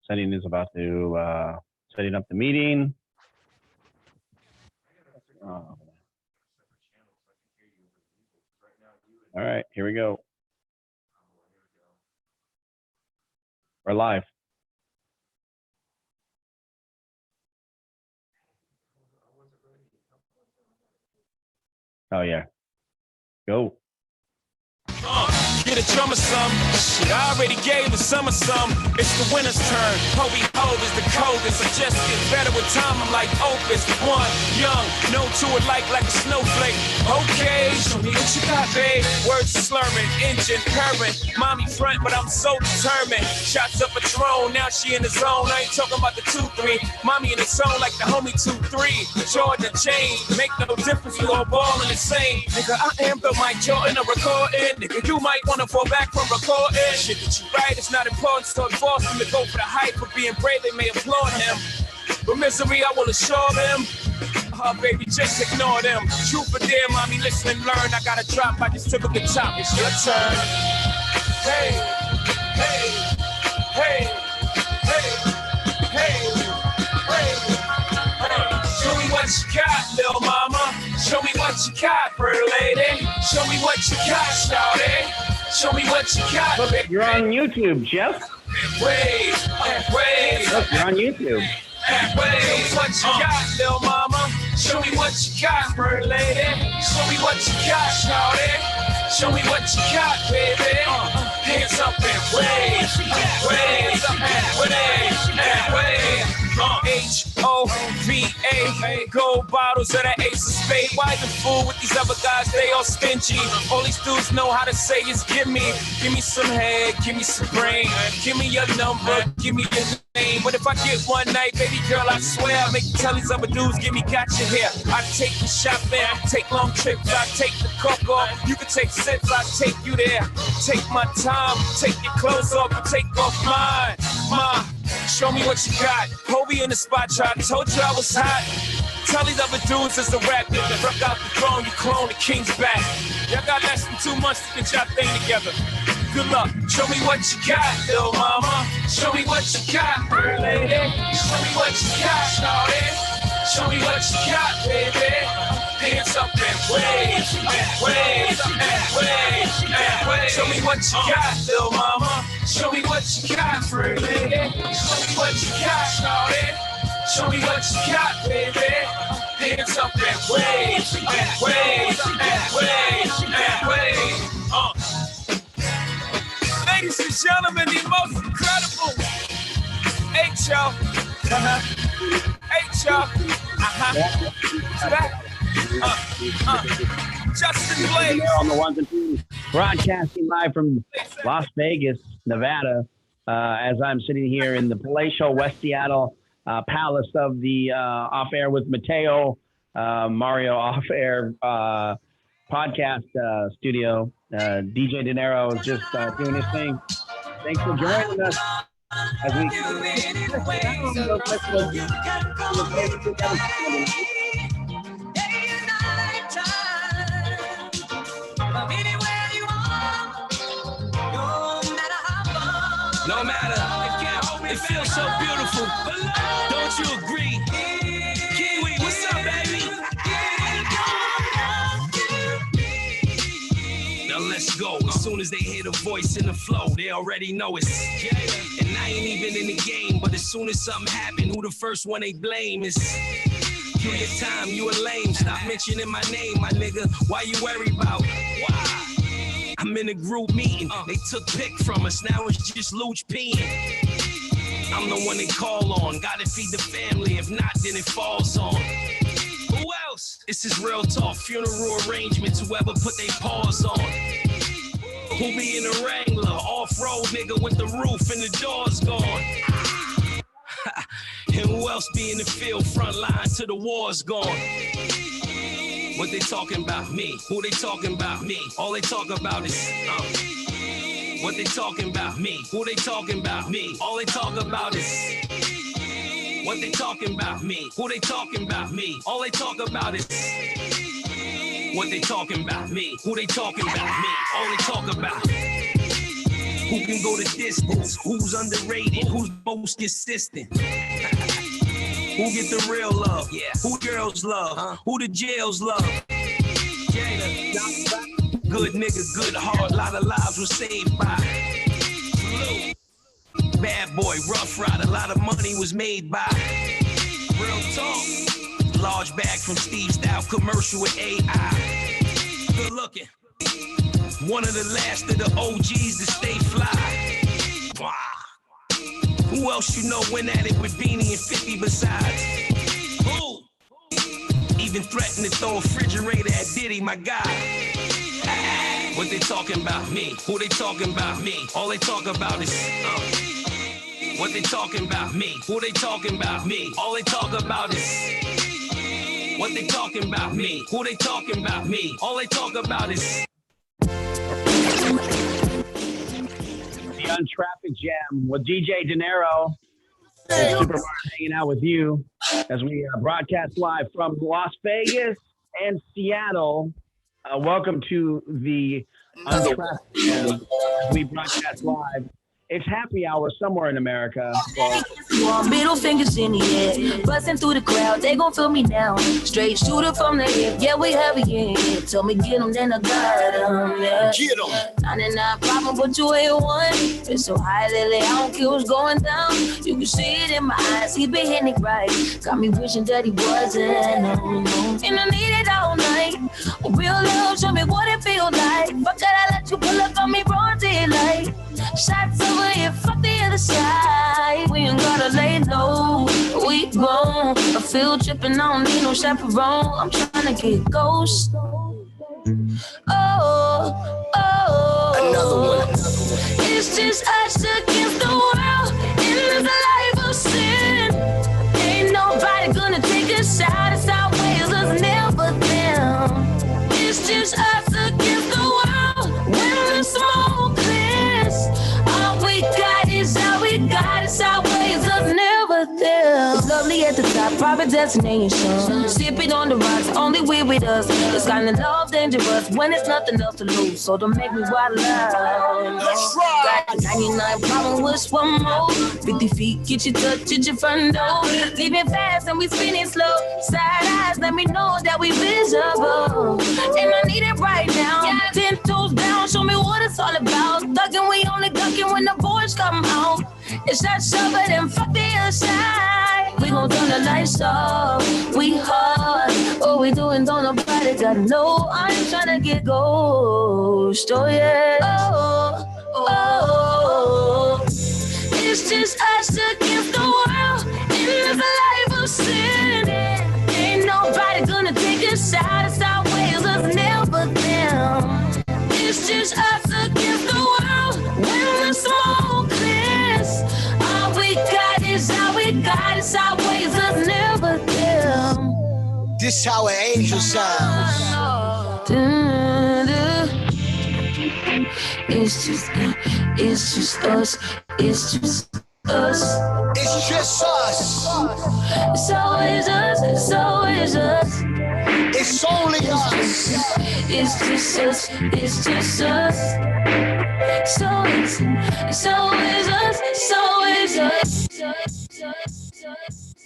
Setting is about to setting up the meeting. All right, here we go. We're live. Oh yeah. Go. Get a drummer some. Shit, I already gave the summer some. It's the winter's turn. Hobie Hove is the coldest. I just get better with time. I'm like Opus. One, young, no to it like a snowflake. Okay, show me what you got, babe. Words slurring, engine purring. Mommy front, but I'm so determined. Shots up a drone, now she in the zone. I ain't talking about the 2-3. Mommy in the zone like the homie 2-3. Jordan chains, make no difference. We all ballin' the same. Nigga, I am the Mike Jordan, a recording. Nigga, you might wanna fall back from recording. Shit that you write, it's not important. So force him to go for the hype for being brave. They may applaud him, but misery I will assure them. Oh baby, just ignore them. Truth or dare, mommy, listen and learn. I gotta drop, I just took up the top. It's your turn. Hey, hey, hey, hey, hey, hey, hey. Show me what you got, little mama. Show me what you got, pretty lady. Show me what you got, shawty. Show me what you got. Look, you're on YouTube, Jeff. Wait. Look, you're on YouTube. Show me what you got, little mama. Show me what you got, pretty lady. Show me what you got, shawty. Show me what you got, baby. Hands up and wave. Wave and wave and wave. H-O-V-A, gold bottles of that ace of spade. Why the fool with these other guys, they all stingy. All these dudes know how to say is give me some head, give me some brain. Give me your number, give me your name. But if I get one night, baby girl, I swear I'll make you tell these other dudes, give me gotcha here. I take you shopping, take long trips, I take the coke off. You can take sips, I take you there. Take my time, take your clothes off, and take off mine. Show me what you got. Hobie in the spot, I told you I was hot. Tell these other dudes it's a rap. Rock out the throne, you clone the king's back. Y'all got less than 2 months to get y'all thing together. Good luck. Show me what you got, little mama. Show me what you got, pretty lady. Show me what you got, shawty. Show me what you got, baby. Hands up and wave, and wave, and wave, and wave. Show me what you got, little mama. Show me what you got, pretty lady. Show me what you got, shawty. Show me what you got, baby. Hands up and wave, and wave, and wave, and wave. Ladies and gentlemen, the most incredible H.O. H.O. Back. Justin Blake. On the ones and twos, broadcasting live from Las Vegas, Nevada, as I'm sitting here in the Palatial West Seattle Palace of the Off Air with Mateo, Mario Off Air podcast studio. DJ De Niro is just doing his thing. Thanks for joining us as we. No matter, it feels so beautiful. Don't you agree? Kiwi, what's up, baby? Now let's go. As soon as they hear the voice in the flow, they already know it's. And I ain't even in the game, but as soon as something happen, who the first one they blame is. You your time, you a lame. Stop mentioning my name, my nigga. Why you worry about? Why? I'm in a group meeting. They took pic from us. Now it's just Luch peeing. I'm the one they call on. Gotta feed the family. If not, then it falls on. Who else? This is real talk. Funeral arrangements. Whoever put their paws on. Who be in a Wrangler? Off-road nigga with the roof and the doors gone. And who else be in the field? Front line till the war's gone. What they talking about? Me. Who they talking about? Me. All they talk about is what they talking about? Me. Who they talking about? Me. All they talk about is what they talking about? Me. Who they talking about? Me. All they talk about is what they talking about? Me. Who they talking about? Me. All they talk about. Who can go the distance? Who's underrated? Who's most consistent? Who get the real love? Yeah. Who girls love? Who the jails love? Good nigga, good heart. A lot of lives were saved by. Bad boy, rough ride. A lot of money was made by. Real talk. Large bag from Steve Style commercial with AI. Good looking. One of the last of the OGs to stay fly. Wow. Who else you know went at it with Beanie and 50 besides? Who? Even threatened to throw a refrigerator at Diddy, my guy. What they talking about? Me. Who they talking about? Me. All they talk about is what they talking about? Me. Who they talking about? Me. All they talk about is what they talking about? Me. Who they talking about? Me. All they talk about is the Untraffic Jam with DJ Dinero and Super Martin hanging out with you as we broadcast live from Las Vegas and Seattle. Welcome to the Untraffic Jam. We broadcast live. It's happy hour somewhere in America. Middle fingers in the air, busting through the crowd. They gon' feel me now. Straight shooter from the hip. Yeah, we heavy in here. Tell me get 'em, then I got 'em. Yeah. Get 'em. 99 problem, but you ain't one. It's so high lately, I don't care what's going down. You can see it in my eyes. He been hitting it right. Got me wishing that he wasn't. And I need it all night. Real love, show me what it feels like. Fuck that, I let you pull up on me broad daylight. Shots over here, fuck the other side. We ain't gotta lay low, we grown. I feel tripping, I don't need no chaperone. I'm trying to get ghost. Oh, another one. It's just us against the world. In this life of sin, ain't nobody gonna take us out. It's our ways, us never them. It's just us against the world. When the smoke clears, all we got is all we got. It's our ways, us never them. It's lovely at the top, private destination. Sipping on the rocks, only we with us. It's kind of love dangerous when it's nothing else to lose. So don't make me wild out. Let's ride. Got 99 problem with one more. 50 feet, get you touch at your front door. Leaving fast and we spinning slow. Side eyes, let me know that we visible. And I need it right now. 10 toes down, show me what it's all about. Thugging, we only ducking when the boys come out. It's that summer, then fuck the other side. We gon' turn the lights off. We hard. What we doing, don't nobody gotta know. I ain't tryna get ghost. Oh yeah. Oh. It's just us against the world. In this life of sin, ain't nobody gonna take us out. It's our ways, us never them. It's just us against the world. When the smoke clears, all we got is all we got. It's our ways, us never them. This how an angel sounds. It's just us. It's just us. It's just us. It's always us. It's always us. It's only us. It's just us. It's just us. It's always us. It's always us.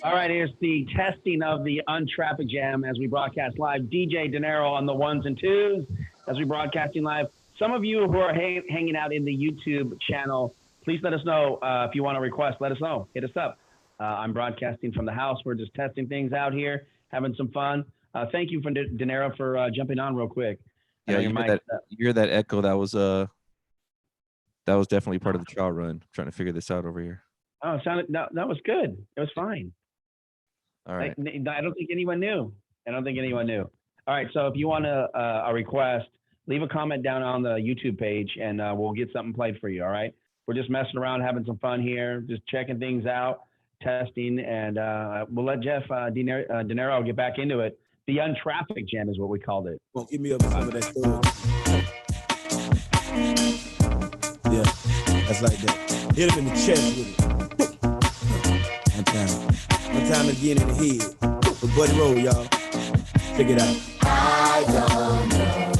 All right, here's the testing of the Untraffic Jam as we broadcast live. DJ Dinero on the ones and twos as we broadcasting live. Some of you who are hanging out in the YouTube channel, please let us know if you want to request. Let us know. Hit us up. I'm broadcasting from the house. We're just testing things out here, having some fun. Thank you, Dinero, for jumping on real quick. Yeah, you hear that echo? That was definitely part of the trial run. Trying to figure this out over here. Oh, it sounded that was good. It was fine. All right. I don't think anyone knew. All right, so if you want a request, leave a comment down on the YouTube page, and we'll get something played for you. All right. We're just messing around, having some fun here, just checking things out, testing, and we'll let Jeff Dinero get back into it. The Untraffic Jam is what we called it. Well, give me up some of that stuff. Yeah, that's like that. Hit him in the chest with it. One time again in the head. But Buddy Roll, y'all. Check it out. I don't know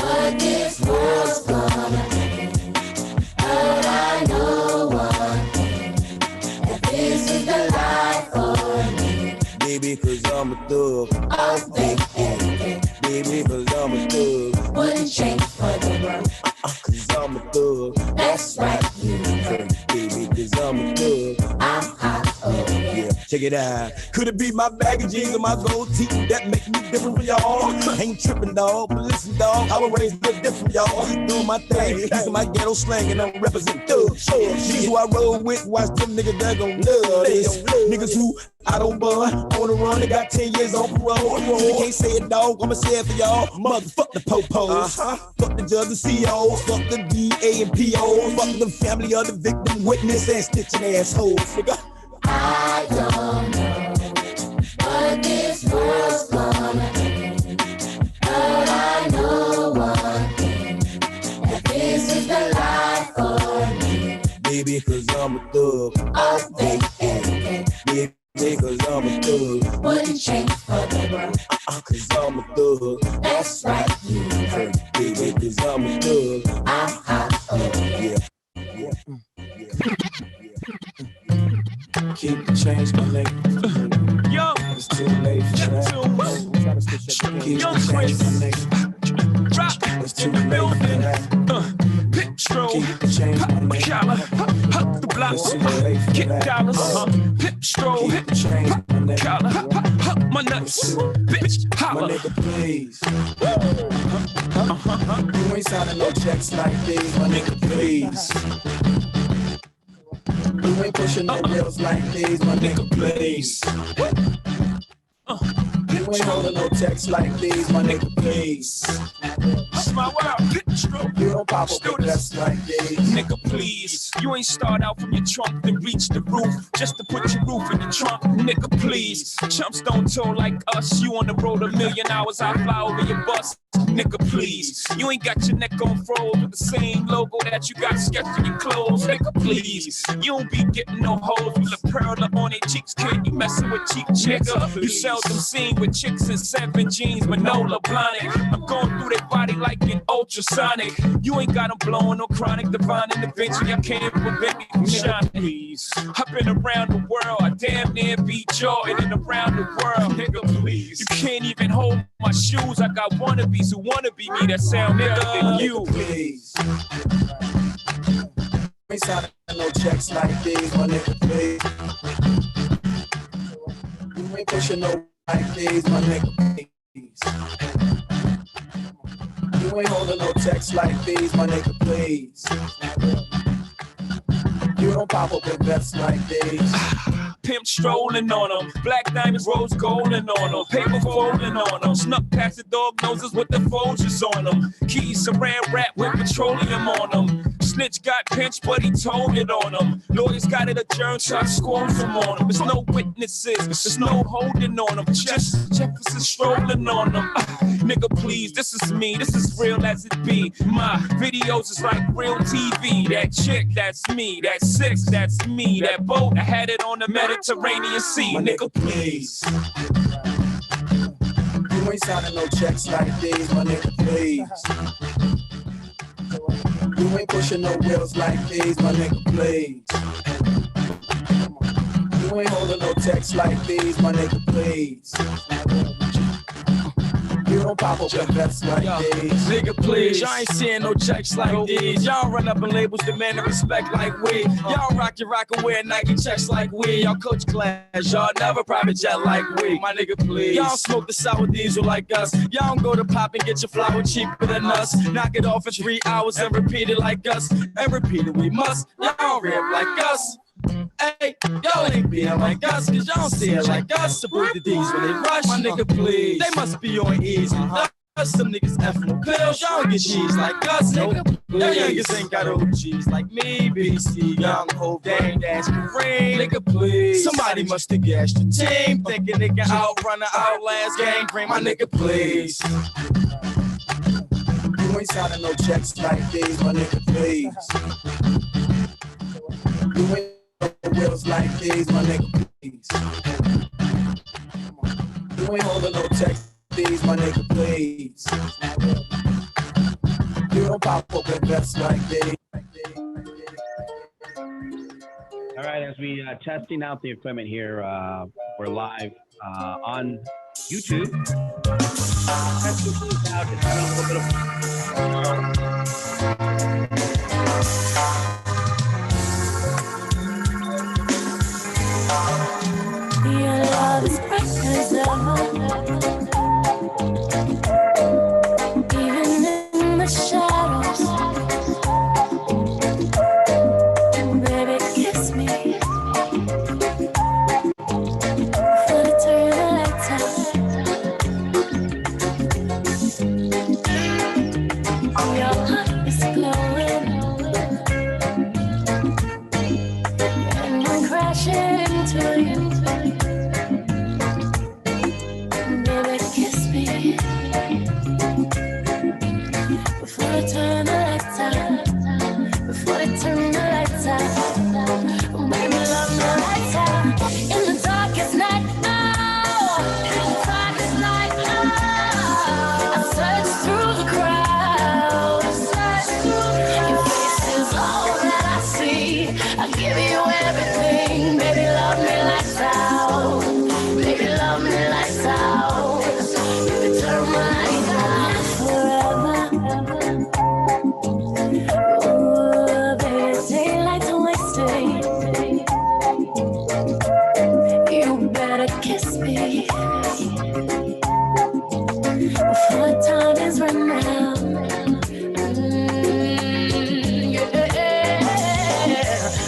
what this world's gonna be. I Baby, cause I'm a thug. Wouldn't change for the world. Cause I'm a thug. That's right, you know. Baby, cause I'm a thug. I'm hot, oh yeah. Yeah, check it out. Could it be my bag of jeans or my gold teeth that make me different from y'all? Ain't tripping, dog, but listen, dog, I was raised a bit different, y'all. Doing my thing, using my ghetto slang, and I'm representing thugs. Niggas who I roll with, watch them niggas that gon' love this. Niggas who I don't bun, on the run, they got 10 years on parole. You can't say it, dog, I'ma say it for y'all. Motherfuck the popos, fuck the judge, the CO, fuck the DA and PO, fuck the family of the victim, witness, and stitching assholes, nigga. I don't know what this world's gonna end, but I know one thing, that this is the life for me. Baby, cause I'm a thug. Oh, baby, Baby, cause I'm a thug. wouldn't change for the world. Cause I'm a thug. That's right, you heard. Baby, cause I'm a thug. I'm hot, oh yeah. Keep the change, my nigga. Yo, It's too late for that. Keep Young the change, Chris. my nigga. Rock It's too in the late for building. that. Pit stroll, Keep the change, my nigga. collar, the blocks, get dollars. Pit stroll, Keep the change, my nigga. collar, my nuts, bitch, My holla. nigga, please. You ain't signing no checks like these, my nigga, please. You ain't pushing no bills like these, my nigga, please. You ain't holding no checks like these, my nigga, please. That's my world, pit stroll. You don't pop up with that's like these. Nigga, please. You ain't start out from your trunk, then reach the roof just to put your roof in the trunk. Nigga, please. Chumps don't tour like us. You on the road 1,000,000 hours, I fly over your bus. Nigga, please. You ain't got your neck on froze with the same logo that you got sketched in your clothes. Nigga, please. You don't be getting no hoes with a pearl on their cheeks, kid. You messing with cheap chicks. You seldom seen with chicks in 7 jeans, Manola blinded. I'm going through their body like an ultrasonic. You ain't got them blowing no chronic, divine intervention. I can't prevent me from shining. Please. I've been around the world. I damn near beat Jordan and around the world. Nigga, please. You can't even hold my shoes. I got wannabes who wanna be me that sound better than you. Please. You ain't signing no checks like these, my nigga, please. You ain't pushing no like these, my nigga, please. You ain't holding no checks like these, my nigga, please. You don't pop up with vests like these. Pimp strolling on them, black diamonds, rose golden on them, paper folding on them, snuck past the dog noses with the Folgers on them, keys saran wrap with petroleum on them. Snitch got pinched, but he told it on them. Lawyers got it adjourned, so I squoze them on them. There's no witnesses, there's no holding on them, just Jefferson strolling on them. Nigga, please, this is me, this is real as it be. My videos is like real TV. That chick, that's me. That 6, that's me. That boat, I had it on the Mediterranean Sea. My Nigga, please. You ain't signing no checks like these, my nigga, please. You ain't pushing no wheels like these, my nigga, please. You ain't holding no texts like these, my nigga, please. You don't pop up with vests like these. Nigga, please, y'all ain't seeing no checks like these. Y'all run up in labels demanding respect like we. Y'all rock and wear Nike checks like we. Y'all coach class, y'all never private jet like we. My nigga, please. Y'all smoke the sour diesel like us. Y'all don't go to pop and get your flour cheaper than us. Knock it off in 3 hours and repeat it like us. And repeat it we must. Y'all don't rap like us. Hey, y'all ain't being like us, cause y'all don't see it like us. Support the D's when they rush, my nigga, please. They must be on easy. Some niggas F no pills, y'all don't get G's like us, nigga. Y'all niggas ain't got OGs like me, BC, Young, Hov, Dame, Dash, Kareem, nigga, please. Somebody must have gashed the team, thinking they can outrun the Outlast gang, bring my nigga, please. You ain't signing no checks like these, my nigga, please. You ain't wheels like these, my nigga, please. You ain't holding no text these, my nigga, please. You don't pop up with vests like these. All right, as we testing out the equipment here, we're live on YouTube. That's what it's out. It's a little bit of your love is bright as ever, even in the shadows. Baby, kiss me before they turn the lights out. Your heart is glowing, and I'm crashing into you. Baby, kiss me before they turn the lights out. Before they turn the lights out. Baby, love me lights out. In the darkest night, oh, in the darkest night, oh, I search through the crowd. Your face is all that I see. I give you everything. Baby, love me lights out. Baby, love me lights out. Baby, turn my lights out forever. Ooh, baby, daylight's wasting. You better kiss me before time is run out. Yeah.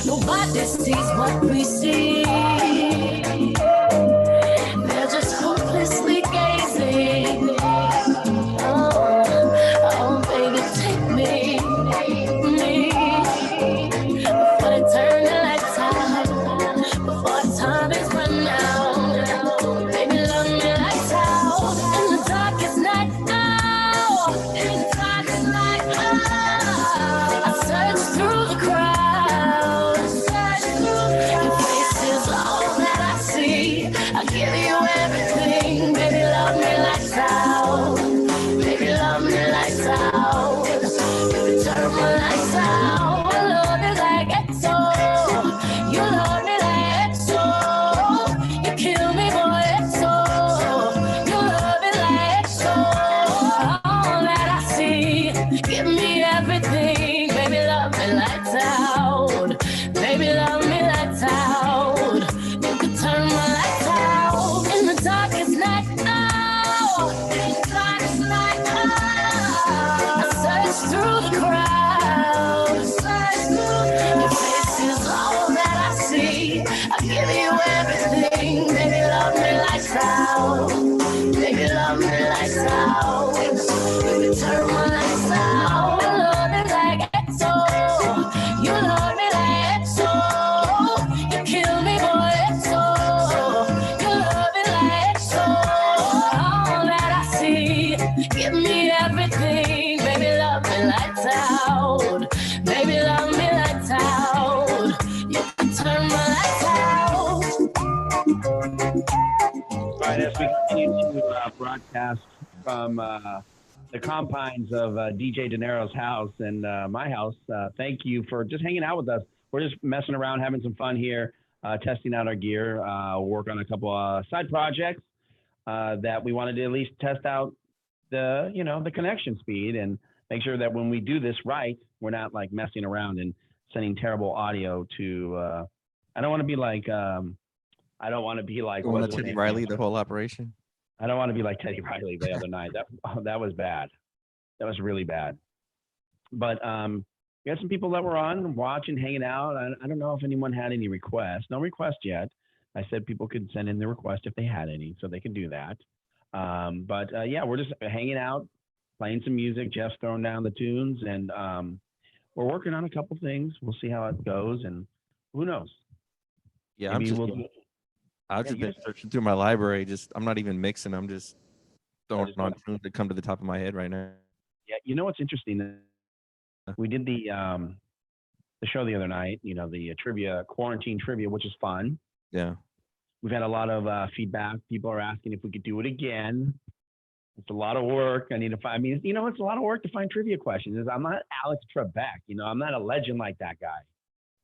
Nobody sees what we see. They're just hopelessly gazing. Oh, baby, take me before they turn the lights out. Before time is run out. Baby, love me lights out. In the darkest night, oh, in the darkest night, oh, I search through the crowd. Your face is all that I see. I give you everything. Baby, love me lights out. Baby, love me lights out. Baby, turn my lights out. I love you like EXO. You love me like EXO. You kill me, boy, EXO. You love me like EXO. All that I see. Give me everything. Baby, love me lights out. Baby, love me lights out. You can turn my lights out. In the darkest night, oh, in the darkest night, oh, I search through the crowd. Your face is all that I see. I give you everything. Baby, love me lights out. Baby, love me lights out. Baby, turn my lights out. I love it like EXO. You love me like EXO. You kill me, boy, EXO. You love it like EXO. All that I see. Give me everything. Baby, love me lights out. Baby, love me lights out. You can turn my lights out. All right, as we continue to broadcast from the confines of DJ De Niro's house and my house, thank you for just hanging out with us. We're just messing around, having some fun here, testing out our gear, work on a couple side projects that we wanted to at least test out the connection speed and make sure that when we do this right, we're not like messing around and sending terrible audio to. I don't want to be like. I don't want to be like Teddy Riley, the whole operation. I don't want to be like Teddy Riley the other night. That was bad. That was really bad. But we had some people that were on watching, hanging out. I don't know if anyone had any requests. No requests yet. I said people could send in their request if they had any, so they can do that. But yeah, we're just hanging out, playing some music. Jeff's throwing down the tunes, and we're working on a couple things. We'll see how it goes, and who knows? Yeah, I've just been searching through my library. I'm not even mixing. I'm just throwing on tunes that come to the top of my head right now. Yeah, you know what's interesting? We did the show the other night. You know, the quarantine trivia, which is fun. Yeah. We've had a lot of feedback. People are asking if we could do it again. It's a lot of work. It's a lot of work to find trivia questions. I'm not Alex Trebek. I'm not a legend like that guy.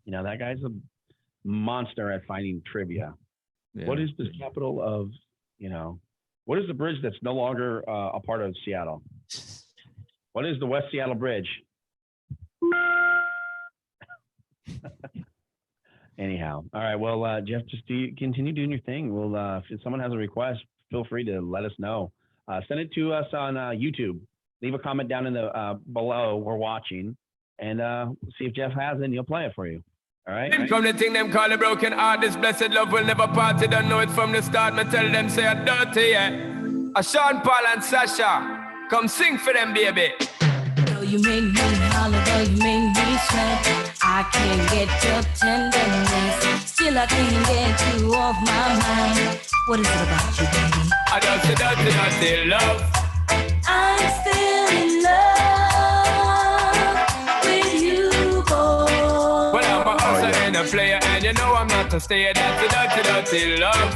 That guy's a monster at finding trivia. Yeah. What is the capital of, What is the bridge that's no longer a part of Seattle? What is the West Seattle Bridge? Anyhow, all right. Well, Jeff, just continue doing your thing. We'll, if someone has a request, feel free to let us know. Send it to us on YouTube. Leave a comment down in the below. We're watching, and see if Jeff has it, and he'll play it for you. All right. From the thing them call a broken heart, this blessed love will never part. They don't know it from the start. Me tell them say I'm dirty, yeah. Sean Paul and Sasha, come sing for them, baby. Though you make me holler, though you make me sweat, I can't get your tenderness. Still I can't get you off my mind. What is it about you, baby? I don't say dirty love. I'm still in love with you, boy. Well, I'm a hustler and a player, and you know I'm not a stayer. That's a dirty love.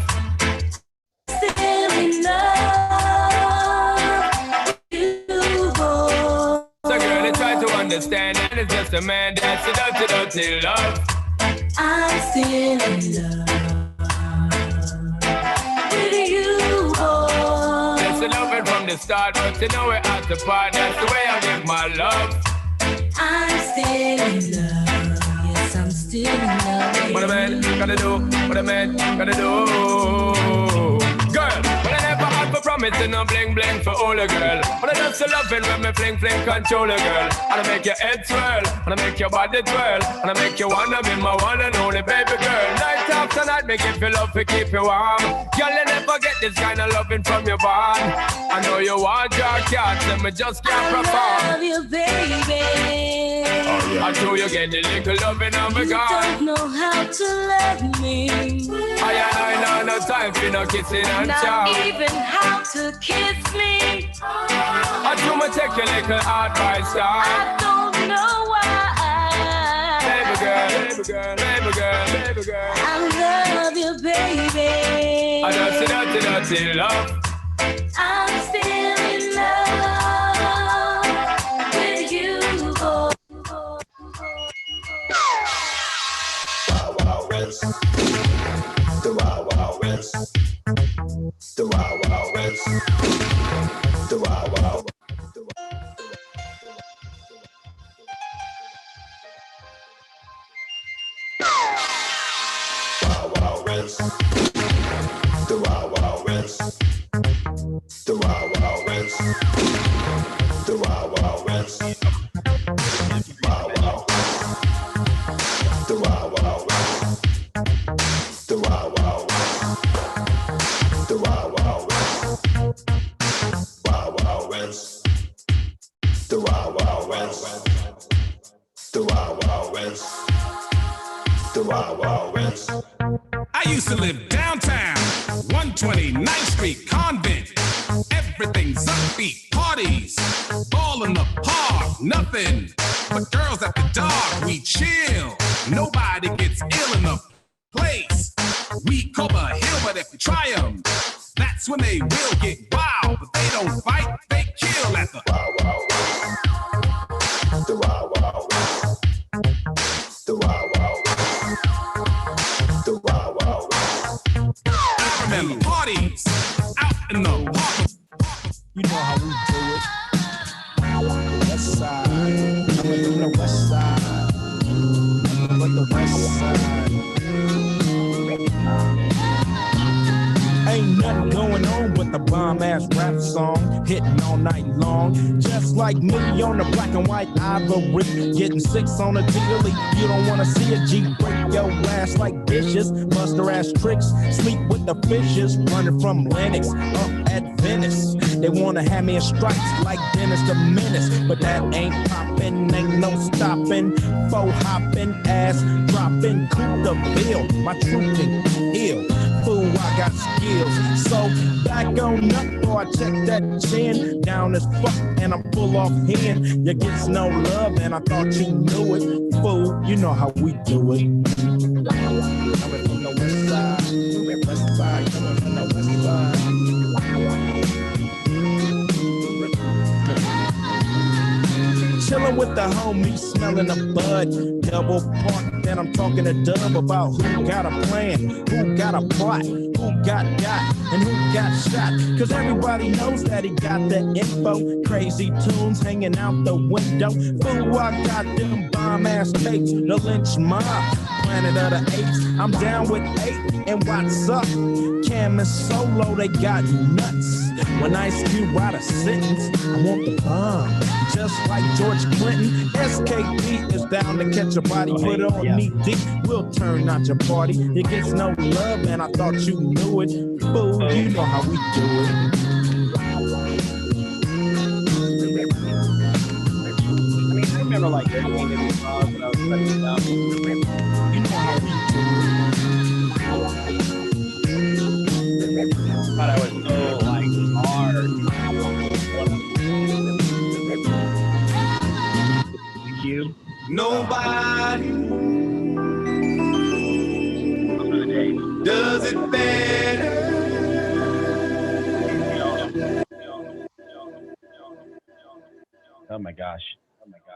Still in love with you, boy. So girl, they try to understand, and it's just a man. That's a dirty love. I'm still in love with you, boy. That's the loving from the start, but you know we're out to part. That's the way I give my love. I'm still in love. Yes, I'm still in love. What a man gotta do, what a man gotta do. Girl, but I never had for promising no bling bling for all a girl. But I just so loving when me fling fling control a girl. And I make your head swirl, and I make your body twirl, and I make you wanna be my one and only baby girl. Night after night, make you feel love to keep you warm. Girl, you never get this kind of loving from your bond. I know you want your cats, and me just can't perform. I love you, baby. Until you get the little loving of a You God. don't know how to love me. I know no time for no kissing and chow. Not even how to kiss me. I do my take your little advice, I don't know why. baby girl, baby girl, baby girl. I love you, baby. I don't see dirty love. I'm still in love with you, boy. Wild Wild West. The Wild Wild West. The Wild Wild West. The Wild Wild West. Wild Wild West. The Wild Wild West. The Wild Wild West. The Wild Wild West. Wild Wild West. The Wild Wild West. The Wild Wild West. The Wild Wild West. Wild Wild West. The Wild Wild West. The Wild Wild West. The Wild Wild West. I used to live downtown, 129th Street, Convent. Everything's upbeat, parties, all in the park, nothing but girls at the dark. We chill, nobody gets ill in the place. We cover a hill, but if you try them, that's when they will get wild. But they don't fight, they kill at the Wild Wild West. The Wild Wild West. The Wild Wild West. The Wild Wild West. I remember parties out in the park. You know how we do it. West side. I'm from the west side. But the west side. Ain't nothing going on with the bomb-ass rap song, hitting all night long. Just like me on the black and white ivory, getting 6 on a daily. You don't wanna see a G break your ass like dishes, buster ass tricks, sleep with the fishes, running from Lennox up at Venice. They wanna have me in stripes like Dennis the Menace, but that ain't poppin', ain't no stopping. Faux hopping, ass dropping, cool the bill. My truth can heal. Fool, I got skills. So back on up, boy, I check that chin. Down as fuck, and I'm full off hand. You gets no love, and I thought you knew it. Fool, you know how we do it. Coming from the west side, west side, coming from the west side. Chillin' with the homies, smelling a bud. Double park, then I'm talking to Dub about who got a plan, who got a plot, who who got and who got shot. Cause everybody knows that he got the info. Crazy tunes hanging out the window. Fool, I got them bomb ass tapes. The lynch mob, planet of the apes. I'm down with 8 and what's up? Cam and Solo, they got nuts. When Ice Cube write a sentence, I want the bomb. Just like George Clinton, SKP is down to catch a body. Put on me deep, we'll turn out your party. It gets no love, man, I thought you knew it. Fool, you know how we do it. I mean, I remember like everything that we saw when I was studying down. You know how we do it. I thought I was so like hard. Nobody does it better. Oh my gosh.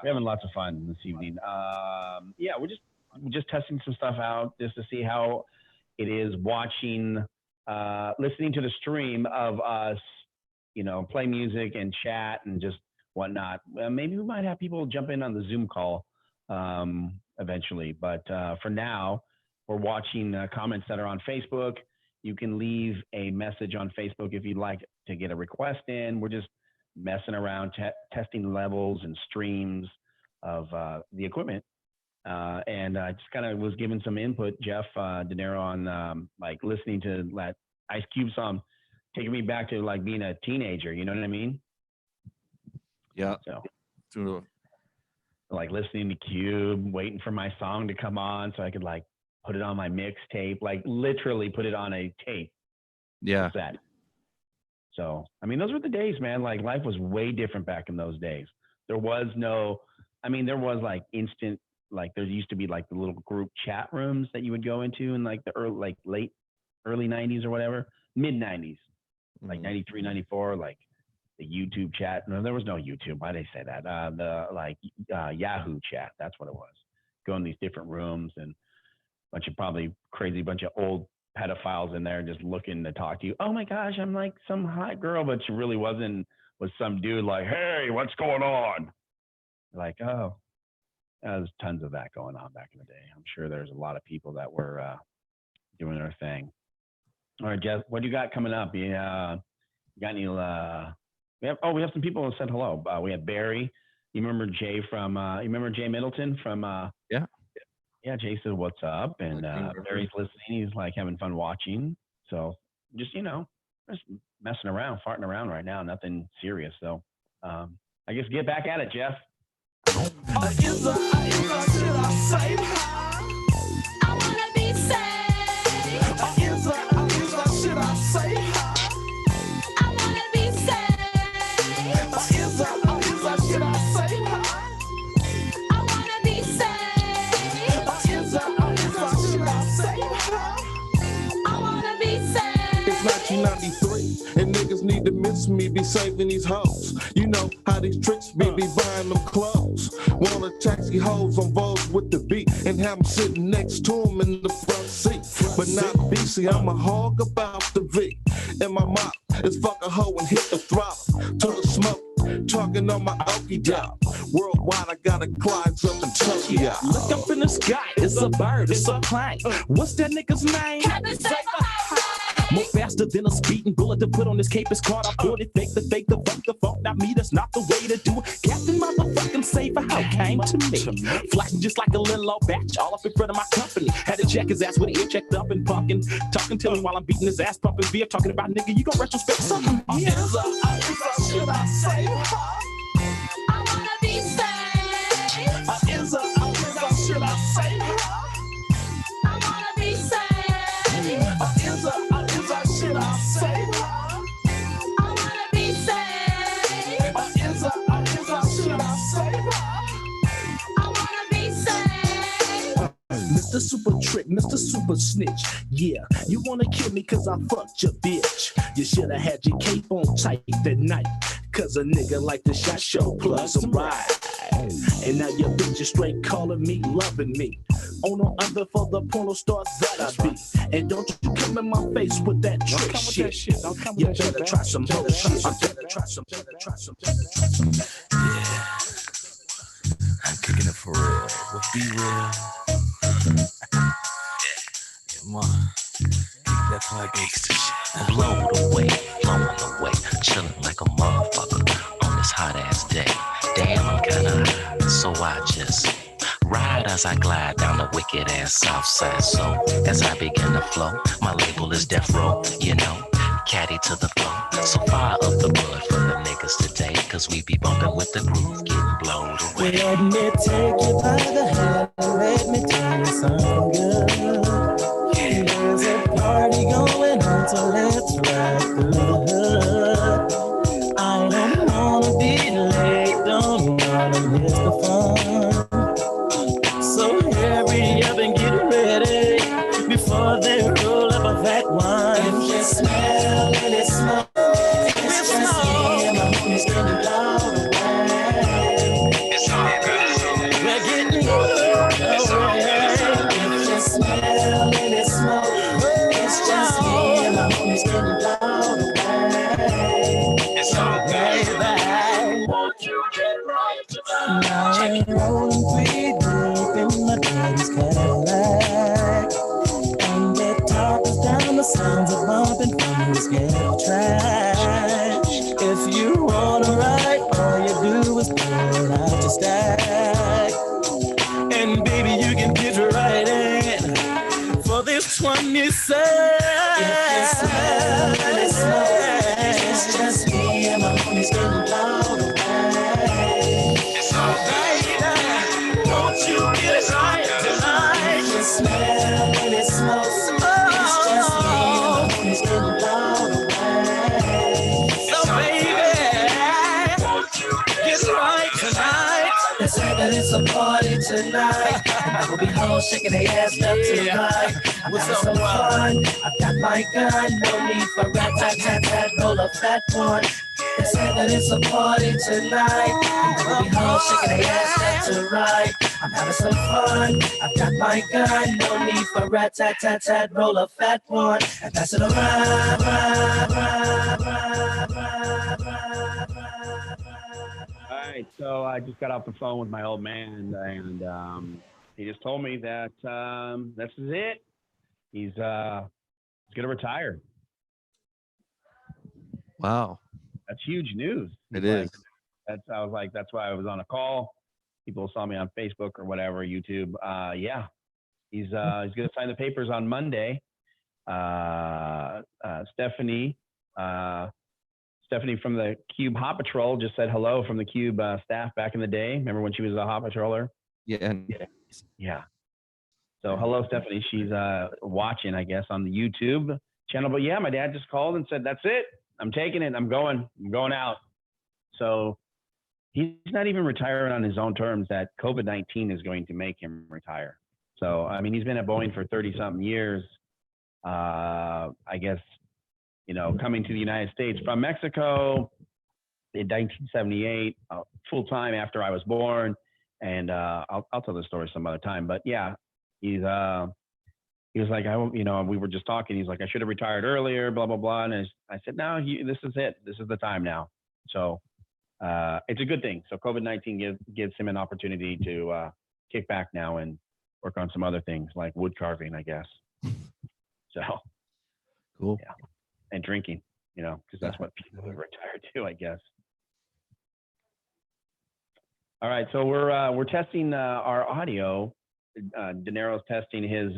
We're having lots of fun this evening. Yeah, we're just testing some stuff out just to see how it is watching, listening to the stream of us, you know, play music and chat and just whatnot. Maybe we might have people jump in on the Zoom call eventually, but for now, we're watching comments that are on Facebook. You can leave a message on Facebook if you'd like to get a request in. We're just messing around, testing levels and streams of the equipment. And I just kind of was giving some input, Jeff De Niro, on like listening to that Ice Cube song, taking me back to like being a teenager. You know what I mean? Yeah. So, like listening to Cube, waiting for my song to come on so I could like put it on my mixtape, like literally put it on a tape. Yeah. Set. So, I mean, those were the days, man. Like life was way different back in those days. There was no, I mean, there was like instant, like there used to be like the little group chat rooms that you would go into in like the early 90s or whatever, mid 90s, like 93, 94, like the YouTube chat. No, there was no YouTube. Why did they say that? The like Yahoo chat. That's what it was. Go in these different rooms and bunch of probably crazy bunch of old pedophiles in there just looking to talk to you. Oh my gosh, I'm like some hot girl, but she really wasn't. Was some dude like, hey, what's going on? Like, oh, there's tons of that going on back in the day. I'm sure there's a lot of people that were doing their thing. All right, Jeff, what do you got coming up? You got any? We have some people who said hello. We have Barry. You remember Jay from? You remember Jay Middleton from? Yeah. Yeah, Jay said, "What's up?" And Barry's listening. He's like having fun watching. So just just messing around, farting around right now. Nothing serious. So I guess get back at it, Jeff. Should I say I wanna be saved? Should I say I wanna be saved? Should I say I wanna be saved? Should I say I wanna be saved? It's 1993, and niggas need to miss me, be saving these hoes. You know how these tricks be buying them clothes. Wanna taxi hoes on Vogue with the beat, and have them sitting next to them in the front seat. But not BC, I'm a hog about the V. And my mop is fuck a hoe and hit the throttle to the smoke. Talking on my okie down. Worldwide, I got a Clyde's up in Tokyo. Look up in the sky, it's a bird, it's a plane. What's that nigga's name? Captain Saber. More faster than a speeding bullet to put on this cape is caught. I put it fake, the fuck the funk. Not me, that's not the way to do it. Captain motherfucking Saber, how came to me? Flashing just like a little old batch, all up in front of my company. Had to check his ass with an ear checked up and pumpkin. Talking to him while I'm beating his ass, pumping beer. Talking about nigga, you gon' retrospect something. Should I say I wanna be saved? Should I say I wanna be saved? Should I say I wanna be saved? Should I say I wanna be saved? Mr. Super Trick, Mr. Super Snitch. Yeah, you wanna kill me cause I fucked your bitch. You shoulda had your cape on tight that night. Cause a nigga like the shot show plus some ride. And now your bitch is straight calling me, loving me. on or under for the porno stars that I be. And don't you come in my face with that trick shit. You better try some better shit. Yeah, I'm kicking it for real. But be real. Come on. That fly gangsta shit. I'm blown away, chillin' like a motherfucker on this hot ass day. Damn, I'm kinda high, so I just ride as I glide down the wicked ass south side. So as I begin to flow, my label is Death Row, you know, caddy to the flow. So fire up the bud for the niggas today, cause we be bumping with the groove, getting blown away. Let me take you by the hand, let me tell you something good. There's a party going on, so let's ride through the hood. I don't wanna be late, don't wanna miss the fun. So hurry up and get ready before they roll up a fat one. If you smell and it smells, it's just me and my homies getting blown away. It's all good. We're getting blown away. If you smell and it smells, it's just me and my homies getting blown away. It's all good. Won't you get right tonight? Now I'm rolling pretty deep in my daddy's Cadillac. And the top is down, the sounds are bumping from this ghetto track. If you wanna ride, all you do is pull it out your stack. And baby, you can get right in for this one you say. If you smell and it smells, it's just me and my homies getting blown away. It's all right, won't you get right tonight? If you smell and it smells, it's just me and my homies getting blown away. So baby, won't you get right tonight? They say that it's a party tonight, and I will be home shaking their ass left to right. What's up, so fun? I've got my gun, no need for rat-tat-tat-tat, roll a fat one. They say that it's a party tonight, and I will be home shaking their ass left to right. I'm having some fun, I've got my gun, no need for rat-tat-tat-tat, roll a fat one, and pass it around, All right, so I just got off the phone with my old man, and he just told me that this is it. He's gonna retire. Wow, that's huge news. It is. I was like, that's why I was on a call. People saw me on Facebook or whatever, YouTube. Yeah, he's gonna sign the papers on Monday. Stephanie from the Cube Hot Patrol just said hello from the Cube staff back in the day. Remember when she was a Hot Patroller? Yeah. So hello, Stephanie. She's watching, I guess, on the YouTube channel. But yeah, my dad just called and said, that's it. I'm taking it. I'm going out. So he's not even retiring on his own terms. That COVID-19 is going to make him retire. So, I mean, he's been at Boeing for 30-something years. I guess, coming to the United States from Mexico in 1978, full-time after I was born. And I'll tell the story some other time. But yeah, he was like, we were just talking. He's like, I should have retired earlier, blah, blah, blah. And I said, no, this is it. This is the time now. So it's a good thing. So COVID-19 gives him an opportunity to kick back now and work on some other things like wood carving, I guess. So cool. Yeah. And drinking, because that's what people are retired to, I guess. All right. So we're testing our audio. De Niro's testing his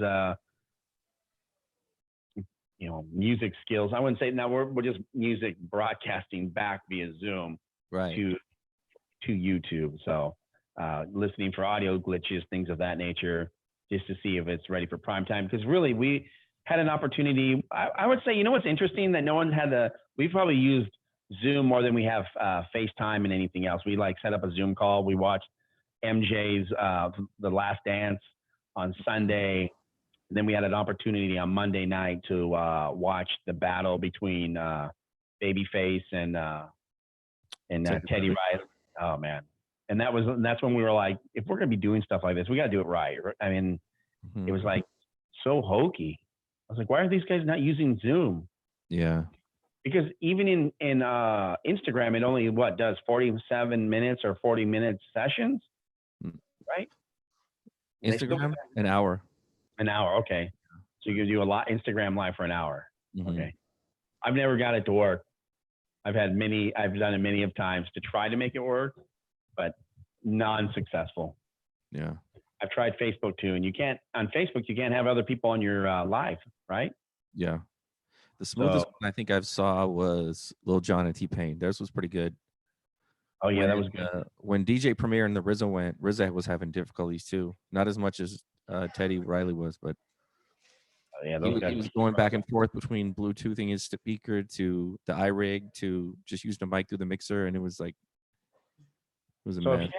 music skills. I wouldn't say now we're just music broadcasting back via Zoom to YouTube. So listening for audio glitches, things of that nature, just to see if it's ready for prime time. Because really, we had an opportunity. I would say, what's interesting, that no one had we've probably used Zoom more than we have FaceTime and anything else. We set up a Zoom call. We watched MJ's The Last Dance on Sunday. And then we had an opportunity on Monday night to watch the battle between Babyface and Teddy Riley. Oh man. And that's when we were like, if we're going to be doing stuff like this, we got to do it right. I mean, It was like so hokey. I was like, why are these guys not using Zoom? Yeah. Because even in Instagram, it only does 47 minutes or 40-minute sessions, right? Instagram, an hour. An hour, okay. So you can do a lot Instagram live for an hour. Okay. I've never got it to work. I've done it many of times to try to make it work, but non-successful. Yeah. I've tried Facebook too, and on Facebook you can't have other people on your live, right? Yeah. The smoothest one I think I saw was Lil Jon and T-Pain. Theirs was pretty good. Oh yeah, that was good. When DJ Premier and the RZA went, RZA was having difficulties too. Not as much as Teddy Riley was, but yeah, he was going back and forth between Bluetoothing his speaker to the iRig to just using the mic through the mixer, and it was like it was a mess.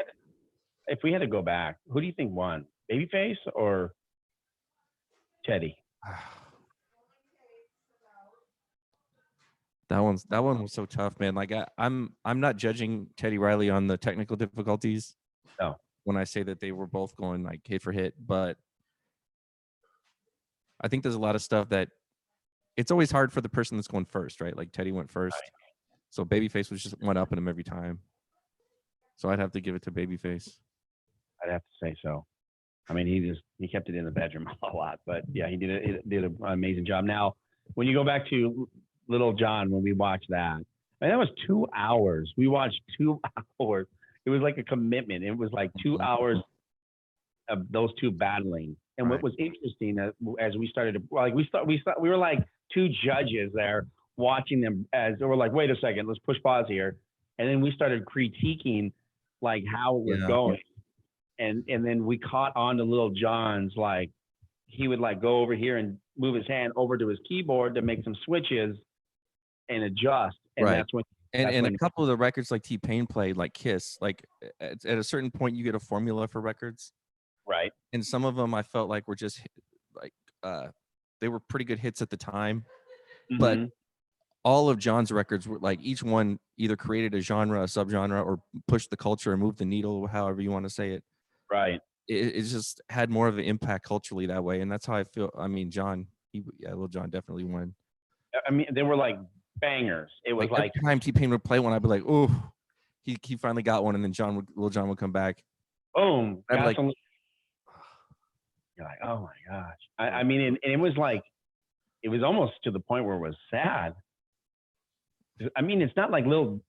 If we had to go back, who do you think won, Babyface or Teddy? That one was so tough, man. Like I'm not judging Teddy Riley on the technical difficulties. No. When I say that they were both going like hit for hit, but I think there's a lot of stuff that it's always hard for the person that's going first, right? Like Teddy went first, so Babyface was just one up in him every time. So I'd have to give it to Babyface. I'd have to say so. I mean, he kept it in the bedroom a lot, but yeah, he did an amazing job. Now, when you go back to Little John, when we watched that, and that was 2 hours. We watched 2 hours. It was like a commitment. It was like 2 hours of those two battling. And what was interesting as we started to we were like two judges there watching them as they were like, wait a second, let's push pause here. And then we started critiquing like how it was going. And then we caught on to Little John's, like he would like go over here and move his hand over to his keyboard to make some switches and adjust. And that's when a couple of the records like T-Pain played, like Kiss, like at a certain point you get a formula for records. Right. And some of them I felt like were just like they were pretty good hits at the time. But all of John's records were like each one either created a genre, a subgenre, or pushed the culture and moved the needle, however you want to say it. Right. It just had more of an impact culturally that way. And that's how I feel. I mean, Lil Jon definitely won. I mean, they were like bangers. It was like every time T-Pain would play one, I'd be like, oh, he finally got one. And then Lil Jon would come back. Boom. I'd be like, you're like, oh my gosh. I mean, and it was like, it was almost to the point where it was sad. I mean, it's not like Lil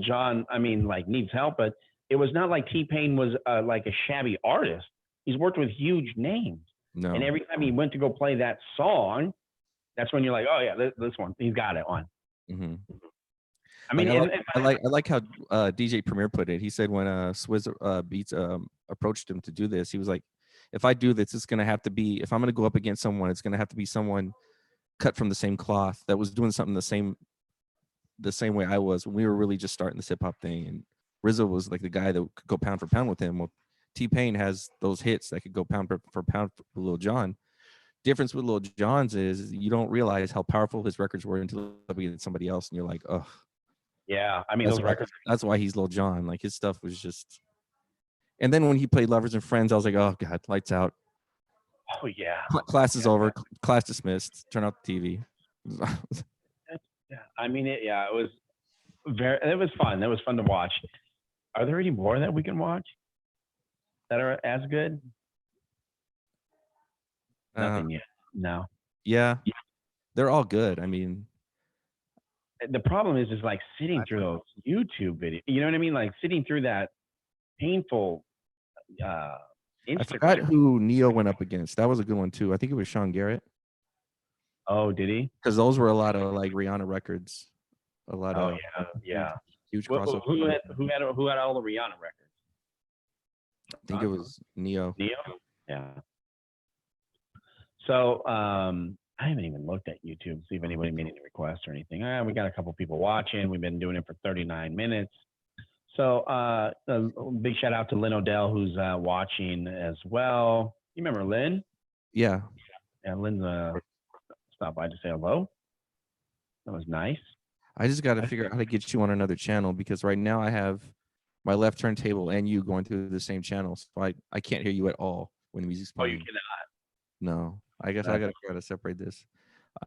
Jon, I mean, like needs help, but it was not like T-Pain was like a shabby artist. He's worked with huge names. No. And every time he went to go play that song, that's when you're like, oh yeah, this one, he's got it on. Mm-hmm. I mean, I like how DJ Premier put it. He said when Swizz Beats approached him to do this, he was like, if I do this, it's going to have to be, if I'm going to go up against someone, it's going to have to be someone cut from the same cloth that was doing something the same way I was when we were really just starting this hip hop thing. And RZA was like the guy that could go pound for pound with him. Well, T-Pain has those hits that could go pound for pound for Lil Jon. Difference with Lil Jon's is you don't realize how powerful his records were until against somebody else, and you're like, oh. Yeah, I mean, that's why he's Lil Jon. Like his stuff was just. And then when he played Lovers and Friends, I was like, oh god, lights out. Oh yeah. Class is over. Class dismissed. Turn off the TV. Yeah, I mean, it was it was fun. That was fun to watch. Are there any more that we can watch that are as good? Nothing yet. No. Yeah, they're all good. I mean, the problem is like sitting through those YouTube videos. You know what I mean? Like sitting through that painful. I forgot who Neo went up against. That was a good one too. I think it was Sean Garrett. Oh, did he? Because those were a lot of like Rihanna records. A lot of huge crossover. Who had all the Rihanna records? I think it was Neo. Yeah. So I haven't even looked at YouTube to see if anybody made any requests or anything. We got a couple people watching. We've been doing it for 39 minutes. So a big shout out to Lynn Odell, who's watching as well. You remember Lynn? Yeah. Yeah, Lynn stopped by to say hello. That was nice. I just got to figure out how to get you on another channel because right now I have my left turntable and you going through the same channel. So I can't hear you at all. when the music's Oh, you playing. cannot. No, I guess I gotta try to separate this.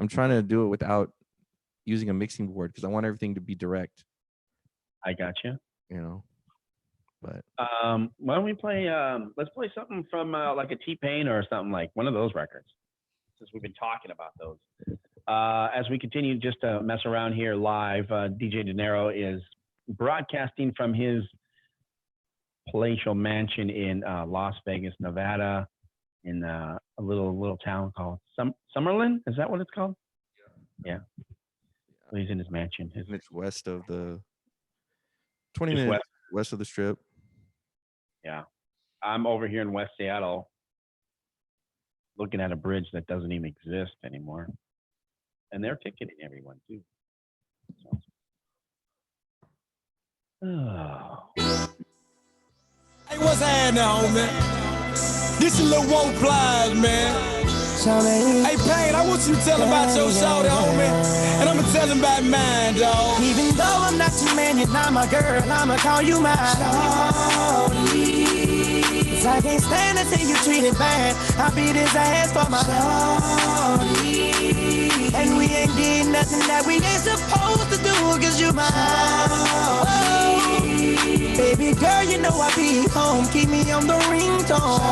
I'm trying to do it without using a mixing board because I want everything to be direct. I got you. You know, but why don't we play? Let's play something from like a T-Pain or something, like one of those records, since we've been talking about those. As we continue just to mess around here live, DJ De Niro is broadcasting from his palatial mansion in Las Vegas, Nevada, in a little town called Summerlin. Is that what it's called? Yeah. So he's in his mansion. It's west of the 20 minutes west of the Strip. Yeah. I'm over here in West Seattle looking at a bridge that doesn't even exist anymore. And they're ticketing everyone too. So. Oh. Hey, what's happening, homie? This is Lil Woe Plies, man. Hey, Payne, I want you to tell him about your shorty, homie. And I'ma tell him about mine, dog. Even though I'm not your man, you're not my girl, I'ma call you my shorty. 'Cause I can't stand to see you treated bad. I beat his ass for my shorty. And we ain't did nothing that we ain't supposed to do, 'cause you my shorty. Baby girl, you know I be home, keep me on the ringtone.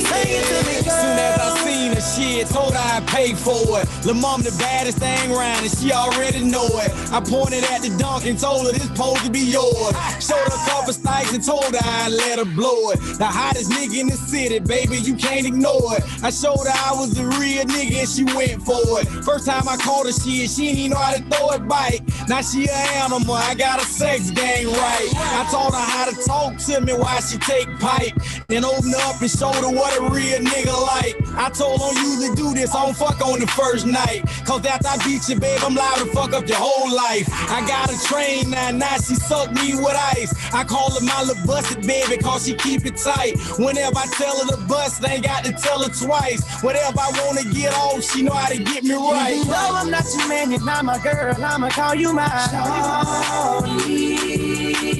Sing it to me, girl. Soon as I seen her shit, told her I'd pay for it. Lil' mom the baddest thing around and she already know it. I pointed at the dunk and told her this supposed to be yours. Showed her a couple stikes and told her I'd let her blow it. The hottest nigga in the city, baby, you can't ignore it. I showed her I was the real nigga and she went for it. First time I caught her shit, she didn't even know how to throw it bite. Now she an animal, I got a sex game right. I taught her how to talk to me while she take pipe. Then open her up and showed her what a real nigga like. I told her don't usually do this, I don't fuck on the first night. 'Cause after I beat you, babe, I'm liable to fuck up your whole life. I got a train now she suck me with ice. I call her my little busted baby, 'cause she keep it tight. Whenever I tell her to bust, I ain't got to tell her twice. Whatever I wanna get off, she know how to get me right. Even though I'm not your man, you're not my girl, I'ma call you my shorty.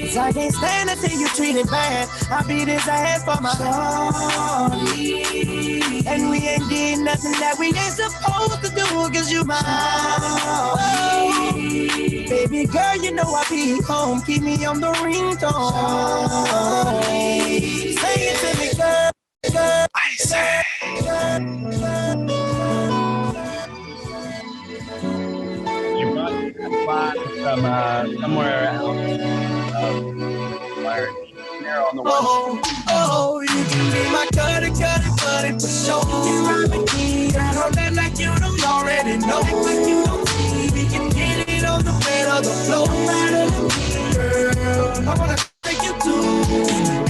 'Cause I can't stand to see you treated bad. I beat his ass for my shorty. And we ain't did nothing that we ain't supposed to do, 'cause you my shorty. Baby girl, you know I be home, keep me on the ringtone. Say it to me, girl. I say. You brought from somewhere else. On the Oh, you can be my buddy for sure. You ride me, girl, on that like you don't already know. Like you don't see, we can get it on the bed or the floor. Girl, I wanna take you to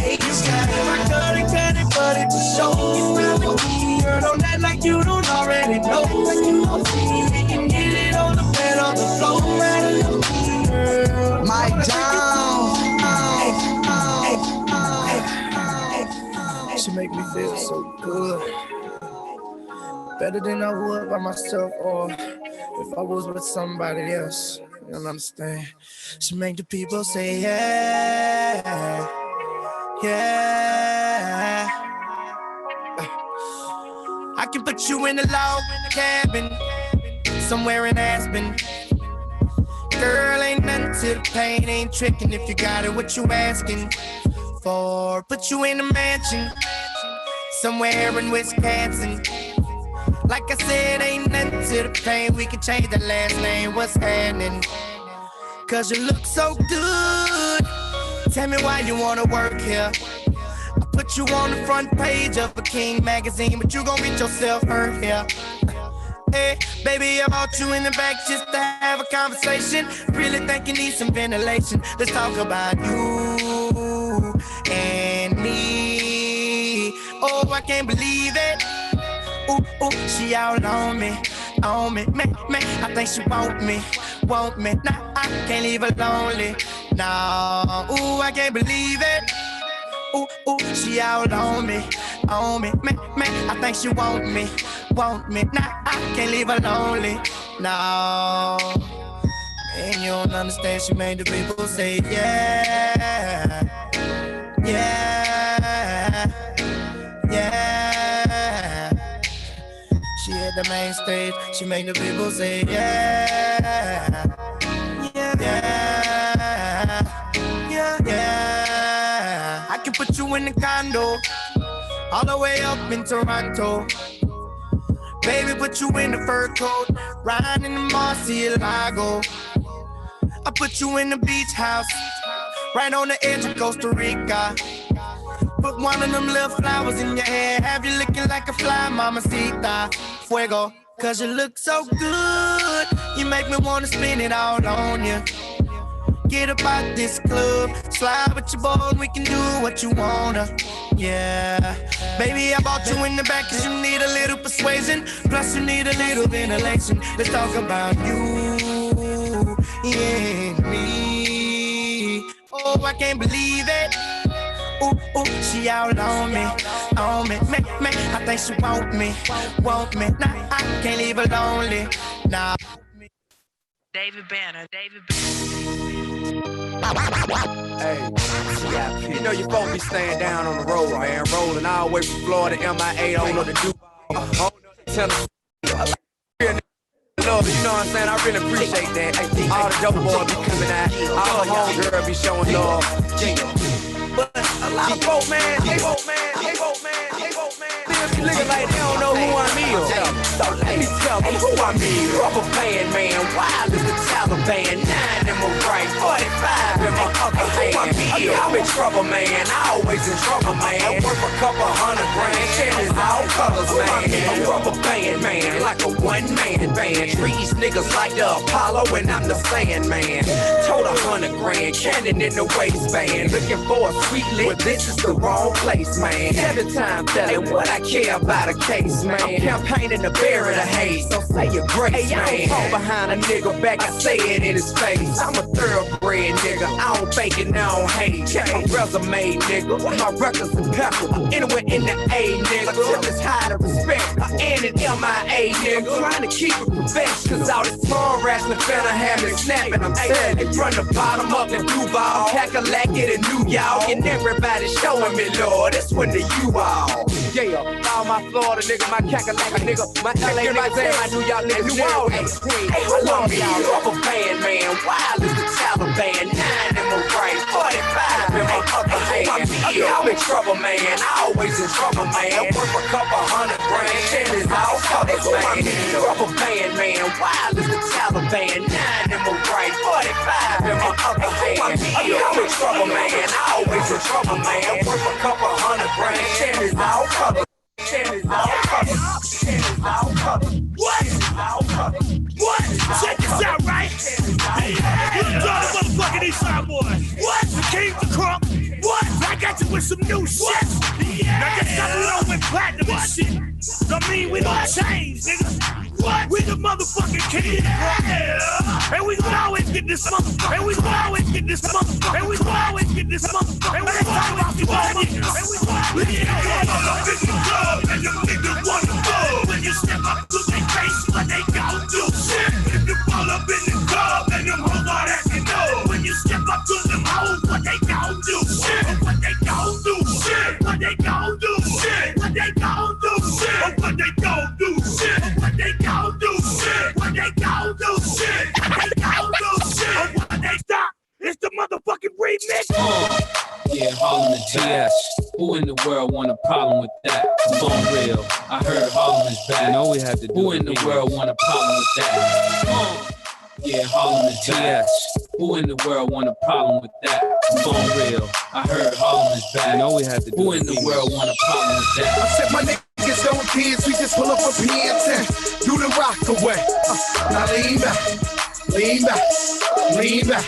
hey, you got my buddy for sure. You ride me, girl, on that like you don't already know. Like you don't see, we can get it on the bed or the floor. My down. She make me feel so good, better than I would by myself or if I was with somebody else. You don't understand? She make the people say yeah, yeah. I can put you in a log cabin somewhere in Aspen. Girl, ain't nothing to the pain, ain't tricking if you got it, what you asking for? Put you in a mansion somewhere in Wisconsin. Like I said, ain't nothing to the pain, we can change the last name, what's happening? 'Cause you look so good, tell me why you wanna work here. I put you on the front page of a King magazine, but you gon' get yourself hurt here. Hey, baby, I brought you in the back just to have a conversation. Really think you need some ventilation. Let's talk about you and me. Oh, I can't believe it. Ooh, ooh, she all on me, man. I think she want me. Nah, I can't leave her lonely. Nah, ooh, I can't believe it. Ooh, ooh, she all on me, man. I think she want me. Nah, I can't leave her lonely. No, and you don't understand. She made the people say yeah, yeah. main stage. She make the people say, yeah, yeah, yeah, yeah, yeah. I can put you in the condo, all the way up in Toronto. Baby, put you in the fur coat, riding in the Murcielago. I put you in the beach house, right on the edge of Costa Rica. Put one of them little flowers in your hair, have you looking like a fly, mamacita. Fuego, cause you look so good, you make me wanna spin it all on you. Get up out this club, slide with your boy, we can do what you wanna. Yeah, baby, I bought you in the back cause you need a little persuasion, plus you need a little ventilation. Let's talk about you, yeah, and me. Oh, I can't believe it. Ooh, ooh, she all on me, me. I think she want me. Nah, I can't leave her lonely. Nah. David Banner. Hey, you know you supposed to be staying down on the road, man. Rolling all the way from Florida, MIA, on up to Dubai. Tennessee. Love, you know what I'm saying? I really appreciate that. All the dope boys be coming out. All the homegirls be showing love. But a lot of folk, man, they vote, man. Niggas like they don't know who I am. So let me tell them who I am. Rubber band, man, wild as the Taliban. 9 in my right, 45 in my other hand. I'm in trouble, man, I always in trouble, man. Worth a couple $100,000, chances all colors, man. I'm rubber band, man, like a one-man band. Trees niggas like the Apollo and I'm the Sandman. Told $100,000, cannon in the waistband. Looking for a sweet lick, this is the wrong place, man. 7 times telling what I care about a case, man. I'm campaigning to bury the hate, so say your grace, man. I don't fall behind a nigga back, I say it in his face. I'm a thoroughbred nigga, I don't fake it, I don't hate. Check my resume, nigga, my records and pepper. Anywhere in the A, nigga, tip is high to respect. And an MIA, nigga, trying to keep it professional. Cause all this tongue wrestling finna have me snapping. I'm telling you, from the bottom up to Duval, Cackalack it in New York, and everybody showing me, Lord, it's when the U-All. Yeah, all my Florida nigga, my Cackalack nigga, my LA niggas, my New York niggas, New Orleans. I love y'all, rubber band, man, wild as the Taliban. 9 in my right, 45 in my other hand. I'm in trouble, man, I always in trouble, man. Worth a couple $100,000, chances all colors, man. Rubber band, man, wild as the Taliban. 9 in my right, 45 in my other hand. I'm in trouble, man, I always in trouble, man. Worth a couple $100,000, chances all colors. What? Check this out, right? You done the motherfucking Eastside boy. What? The king, the crunk. What? I got you with some new shit. Now just cause we don't win platinum and shit, don't mean we don't change, nigga. What? We the motherfucking king, and we gonna always get this motherfucker. And we gonna always get this motherfucker. And we gonna always get this motherfucker. And we talk about the niggas. And we up in the club, and the niggas wanna go. When you step up to their face, what they gon' do? Shit. If you fall up in the club, and them hoes all that you know. When you step up to them hoes, what they gon' do? Shit. What they gon' do? Shit. What they gon' do? Shit. What they gon' do? Shit. What they gon' do? Shit. What they gon' do? Shit. What they gon' do? Shit. What they gon' do? Shit. What they stop? It's the motherfucking remix. Yeah, Harlem and TS. Who in the world want a problem with that? Come on, real. I heard Harlem is bad. I know we had to do Who in the world want a problem with that? Yeah, Harlem and TS. Who in the world want a problem with that? Come on, real. I heard Harlem is bad. I know we had to do Who in the world want a problem with that? I said my niggas don't dance, we just pull up a PNs and do the rock away. Now lean back, lean back, lean back.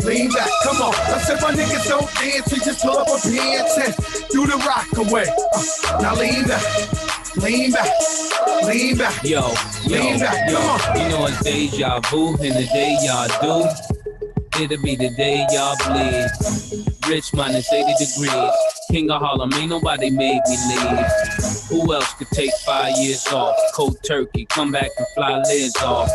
Lean back, come on. I said my niggas don't dance, we just pull up our pants and do the rock away. Now lean back, lean back, lean back. Lean back, come on. You know it's deja vu in the day y'all do. It'll be the day y'all bleed. Rich minus 80 degrees. King of Harlem, ain't nobody made me leave. Who else could take 5 years off? Cold turkey, come back and fly lids off.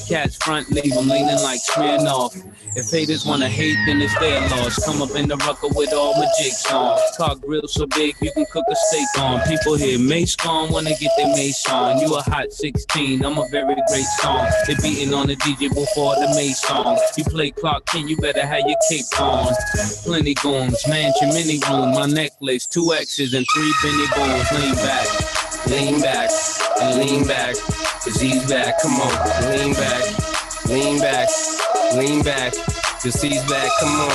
Catch front, leave them leaning like smearing off. If haters wanna hate, then it's their loss. Come up in the rucker with all my jigs on. Car grill so big you can cook a steak on. People hear Mace gone, wanna get their Mace on. You a hot 16, I'm a very great song. They beating on the DJ before the Mace song. You play Clark Kent, you better have your cape on. Plenty goons, mansion, mini room, my necklace, 2 X's and 3 Benny Bones. Lean back, and lean back, cause he's back, come on. Lean back, lean back, cause he's back, come on.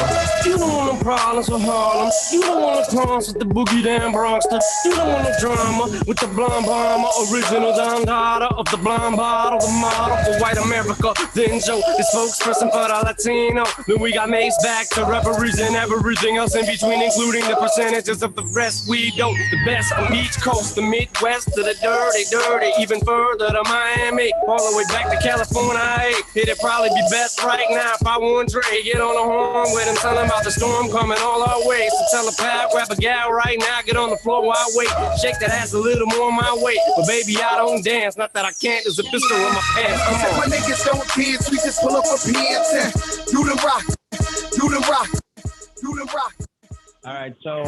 You don't want no problems with Harlem. You don't want no problems with the boogie down Bronxter. You don't want no drama with the blonde bomber. Original Don Dada of the blonde bottle. The model for white America. Then Joe, the spokesperson for the Latino. Then we got Mace back to represent everything else in between, including the percentages of the rest we don't. The best from each coast, the Midwest to the dirty, even further to Miami. All the way back to California. It'd probably be best right now if I won Dre. Get on the horn with him, tell him about the storm coming all our way. So tell a pal, grab a gal right now, get on the floor while I wait. Shake that ass a little more my weight. But baby, I don't dance, not that I can't, there's a pistol in my pants. Come on. My niggas don't dance, we just pull up a pants and do the rock, do the rock, do the rock. All right, so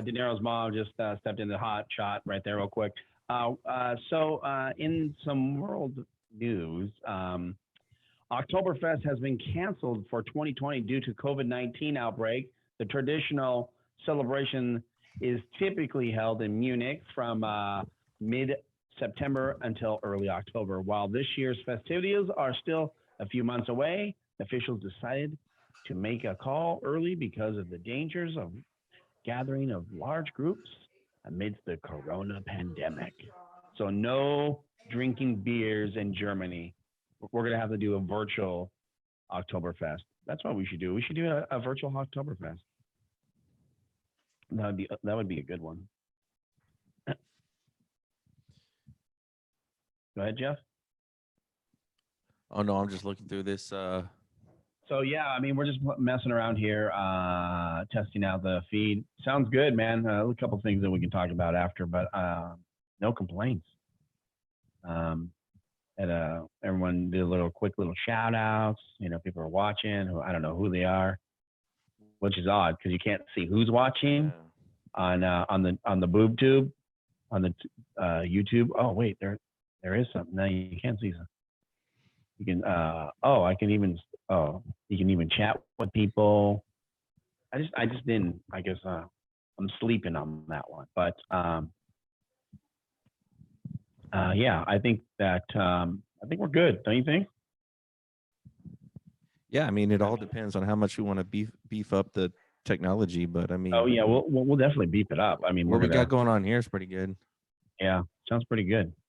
De Niro's mom just stepped in the hot shot right there real quick. In some world news, Oktoberfest has been canceled for 2020 due to COVID-19 outbreak. The traditional celebration is typically held in Munich from mid-September until early October. While this year's festivities are still a few months away, officials decided to make a call early because of the dangers of gathering of large groups amidst the corona pandemic. So no drinking beers in Germany. We're going to have to do a virtual Oktoberfest. That's what we should do. We should do a virtual Oktoberfest. That would be a good one. Go ahead, Jeff. Oh no, I'm just looking through this. So yeah, I mean, we're just messing around here, testing out the feed. Sounds good, man. A couple things that we can talk about after, but no complaints. Everyone did a quick little shout outs. You know, people are watching who I don't know who they are, which is odd because you can't see who's watching on the boob tube, on the YouTube. Oh wait, there is something. No, you can't see something. You can you can even chat with people. I just didn't. I guess I'm sleeping on that one, but yeah, I think we're good. Don't you think? Yeah, I mean, it all depends on how much we want to beef up the technology, but I mean. Oh yeah, we'll definitely beef it up. I mean, what we got going on here is pretty good. Yeah, sounds pretty good.